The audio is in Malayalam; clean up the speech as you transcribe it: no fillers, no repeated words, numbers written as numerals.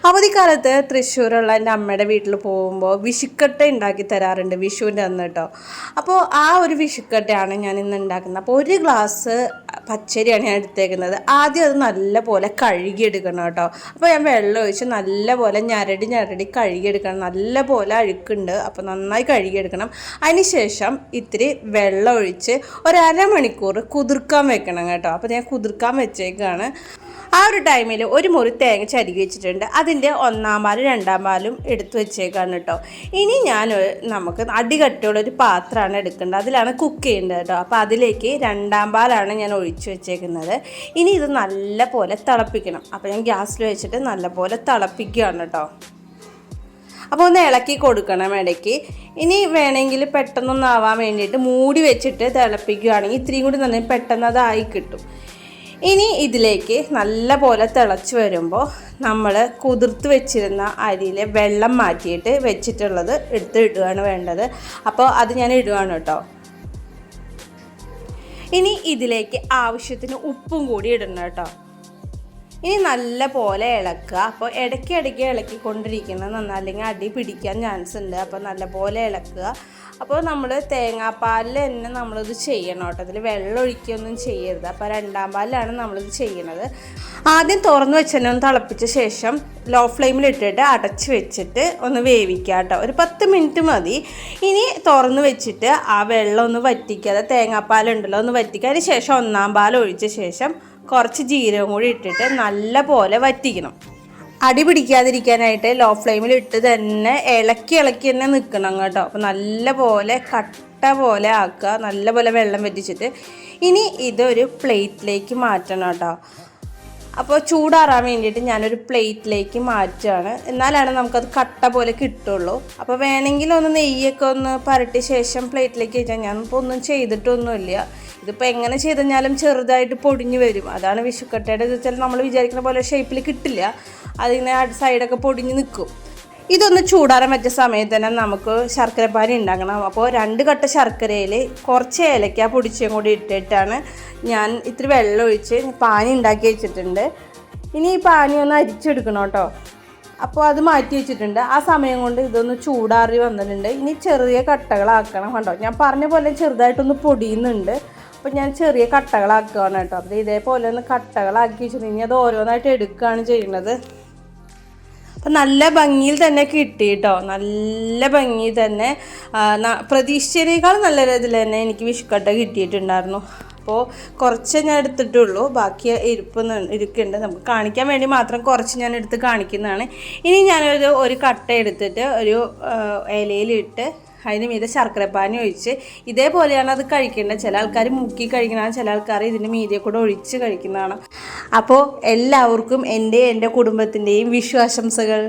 അവധിക്കാലത്ത് തൃശ്ശൂരുള്ള എൻ്റെ അമ്മയുടെ വീട്ടിൽ പോകുമ്പോൾ വിഷുക്കട്ട ഉണ്ടാക്കി തരാറുണ്ട് വിഷുവിൻ്റെ അന്ന് കേട്ടോ. അപ്പോൾ ആ ഒരു വിഷുക്കട്ടയാണ് ഞാൻ ഇന്ന് ഉണ്ടാക്കുന്നത്. അപ്പോൾ ഒരു ഗ്ലാസ് പച്ചരിയാണ് ഞാൻ എടുത്തേക്കുന്നത്. ആദ്യം അത് നല്ലപോലെ കഴുകിയെടുക്കണം കേട്ടോ. അപ്പോൾ ഞാൻ വെള്ളം ഒഴിച്ച് നല്ലപോലെ ഞരടി കഴുകിയെടുക്കണം. നല്ലപോലെ അഴുക്കുണ്ട്, അപ്പോൾ നന്നായി കഴുകിയെടുക്കണം. അതിന് ശേഷം ഇത്തിരി വെള്ളം ഒഴിച്ച് ഒരു അരമണിക്കൂർ കുതിർക്കാൻ വെക്കണം കേട്ടോ. അപ്പോൾ ഞാൻ കുതിർക്കാൻ വെച്ചേക്കാണ്. ആ ഒരു ടൈമിൽ ഒരു മുറി തേങ്ങ ചരുകി വെച്ചിട്ടുണ്ട്. അതിൻ്റെ 1-ാം പാലും 2-ാം പാലും എടുത്ത് വെച്ചേക്കാണ് കേട്ടോ. ഇനി നമുക്ക് അടികട്ടിയുള്ളൊരു പാത്രമാണ് എടുക്കേണ്ടത്, അതിലാണ് കുക്ക് ചെയ്യേണ്ടത് കേട്ടോ. അപ്പോൾ അതിലേക്ക് 2-ാം പാലാണ് ഞാൻ ഒഴിച്ച് വെച്ചേക്കുന്നത്. ഇനി ഇത് നല്ല പോലെ തിളപ്പിക്കണം. അപ്പോൾ ഞാൻ ഗ്യാസിൽ വെച്ചിട്ട് നല്ലപോലെ തിളപ്പിക്കുകയാണ് കേട്ടോ. അപ്പോൾ ഒന്ന് ഇളക്കി കൊടുക്കണം ഇടയ്ക്ക്. ഇനി വേണമെങ്കിൽ പെട്ടെന്നൊന്നാവാൻ വേണ്ടിയിട്ട് മൂടി വെച്ചിട്ട് തിളപ്പിക്കുകയാണെങ്കിൽ ഇത്രയും കൂടി നന്നായി പെട്ടെന്ന് അതായി കിട്ടും. ഇനി ഇതിലേക്ക് നല്ല പോലെ തിളച്ച് വരുമ്പോൾ നമ്മൾ കുതിർത്ത് വെച്ചിരുന്ന അരിയിലെ വെള്ളം മാറ്റിയിട്ട് വെച്ചിട്ടുള്ളത് ഇടുകയാണ് വേണ്ടത്. അപ്പോൾ അത് ഞാൻ ഇടുകയാണ് കേട്ടോ. ഇനി ഇതിലേക്ക് ആവശ്യത്തിന് ഉപ്പും കൂടി ഇടണം കേട്ടോ. ഇനി നല്ല പോലെ ഇളക്കുക. അപ്പോൾ ഇടയ്ക്ക് ഇളക്കിക്കൊണ്ടിരിക്കുന്നത് അല്ലെങ്കിൽ അടി പിടിക്കാൻ ചാൻസ് ഉണ്ട്. അപ്പോൾ നല്ല പോലെ ഇളക്കുക. അപ്പോൾ നമ്മൾ തേങ്ങാപ്പാലിൽ തന്നെ നമ്മളിത് ചെയ്യണം കേട്ടോ. അതിൽ വെള്ളം ഒഴിക്കുകയൊന്നും ചെയ്യരുത്. അപ്പോൾ 2-ാം പാലിലാണ് നമ്മളിത് ചെയ്യണത്. ആദ്യം തുറന്ന് വെച്ചെന്നെ ഒന്ന് തിളപ്പിച്ച ശേഷം ലോ ഫ്ലെയിമിലിട്ടിട്ട് അടച്ച് വെച്ചിട്ട് ഒന്ന് വേവിക്കുക കേട്ടോ. ഒരു 10 മിനിറ്റ് മതി. ഇനി തുറന്ന് വെച്ചിട്ട് ആ വെള്ളം ഒന്ന് വറ്റിക്കുക, തേങ്ങാപ്പാലുണ്ടല്ലോ ഒന്ന് വറ്റിക്കുക. അതിന് ശേഷം 1-ാം പാൽ ഒഴിച്ച ശേഷം കുറച്ച് ജീരകം കൂടി ഇട്ടിട്ട് നല്ല പോലെ വറ്റിക്കണം. അടി പിടിക്കാതിരിക്കാനായിട്ട് ലോ ഫ്ലെയിമിൽ ഇട്ട് തന്നെ ഇളക്കി തന്നെ നിൽക്കണം കേട്ടോ. അപ്പോൾ നല്ല പോലെ കട്ട പോലെ ആക്കുക, നല്ല പോലെ വെള്ളം വറ്റിച്ചിട്ട്. ഇനി ഇതൊരു പ്ലേറ്റിലേക്ക് മാറ്റണം കേട്ടോ. അപ്പോൾ ചൂടാറാൻ വേണ്ടിയിട്ട് ഞാനൊരു പ്ലേറ്റിലേക്ക് മാറ്റുകയാണ്. എന്നാലാണ് നമുക്കത് കട്ട പോലെ കിട്ടുള്ളൂ. അപ്പോൾ വേണമെങ്കിൽ ഒന്ന് നെയ്യൊക്കെ ഒന്ന് പരട്ടിയ ശേഷം പ്ലേറ്റിലേക്ക് വെച്ചാൽ ഞാനിപ്പോൾ ഒന്നും ചെയ്തിട്ടൊന്നുമില്ല. ഇതിപ്പോൾ എങ്ങനെ ചെയ്ത് കഴിഞ്ഞാലും ചെറുതായിട്ട് പൊടിഞ്ഞ് വരും. അതാണ് വിഷുക്കട്ടയുടെ ഇത് വെച്ചാൽ നമ്മൾ വിചാരിക്കുന്ന പോലെ ഷേപ്പിൽ കിട്ടില്ല. അതിങ്ങനെ സൈഡൊക്കെ പൊടിഞ്ഞ് നിൽക്കും. ഇതൊന്ന് ചൂടാറാൻ പറ്റിയ സമയത്ത് തന്നെ നമുക്ക് ശർക്കരപ്പാനി ഉണ്ടാക്കണം. അപ്പോൾ 2 കട്ട ശർക്കരയിൽ കുറച്ച് ഏലക്ക പൊടിച്ചും കൂടി ഇട്ടിട്ടാണ് ഞാൻ ഇത്തിരി വെള്ളം ഒഴിച്ച് പാനി ഉണ്ടാക്കി വെച്ചിട്ടുണ്ട്. ഇനി ഈ പാനി ഒന്ന് അരിച്ചെടുക്കണം കേട്ടോ. അപ്പോൾ അത് മാറ്റി വെച്ചിട്ടുണ്ട്. ആ സമയം കൊണ്ട് ഇതൊന്ന് ചൂടാറി വന്നിട്ടുണ്ട്. ഇനി ചെറിയ കട്ടകളാക്കണം കണ്ടോ. ഞാൻ പറഞ്ഞ പോലെ ചെറുതായിട്ടൊന്ന് പൊടിയുന്നുണ്ട്. അപ്പോൾ ഞാൻ ചെറിയ കട്ടകളാക്കുകയാണ് കേട്ടോ. അപ്പോൾ ഇതേപോലെ ഒന്ന് കട്ടകളാക്കി വെച്ചിട്ടുണ്ടെങ്കിൽ അത് ഓരോന്നായിട്ട് എടുക്കുകയാണ് ചെയ്യുന്നത്. അപ്പം നല്ല ഭംഗിയിൽ തന്നെ കിട്ടി കേട്ടോ. നല്ല ഭംഗിയിൽ തന്നെ പ്രതീക്ഷിച്ചതിനേക്കാൾ നല്ല രീതിയിൽ തന്നെ എനിക്ക് വിഷുക്കട്ട കിട്ടിയിട്ടുണ്ടായിരുന്നു. അപ്പോൾ കുറച്ച് ഞാൻ എടുത്തിട്ടുള്ളൂ, ബാക്കി ഇരിക്കുന്നുണ്ട്. നമുക്ക് കാണിക്കാൻ വേണ്ടി മാത്രം കുറച്ച് ഞാൻ എടുത്ത് കാണിക്കുന്നതാണ്. ഇനി ഞാനൊരു കട്ട എടുത്തിട്ട് ഒരു ഇലയിലിട്ട് അതിന് മീതെ ശർക്കരപ്പാനി ഒഴിച്ച് ഇതേപോലെയാണ് അത് കഴിക്കേണ്ടത്. ചില ആൾക്കാർ മുക്കി കഴിക്കുന്നതാണ്, ചില ആൾക്കാർ ഇതിൻ്റെ മീതെ കൂടെ ഒഴിച്ച് കഴിക്കുന്നതാണ്. അപ്പോൾ എല്ലാവർക്കും എൻ്റെ കുടുംബത്തിൻ്റെയും വിഷു ആശംസകൾ.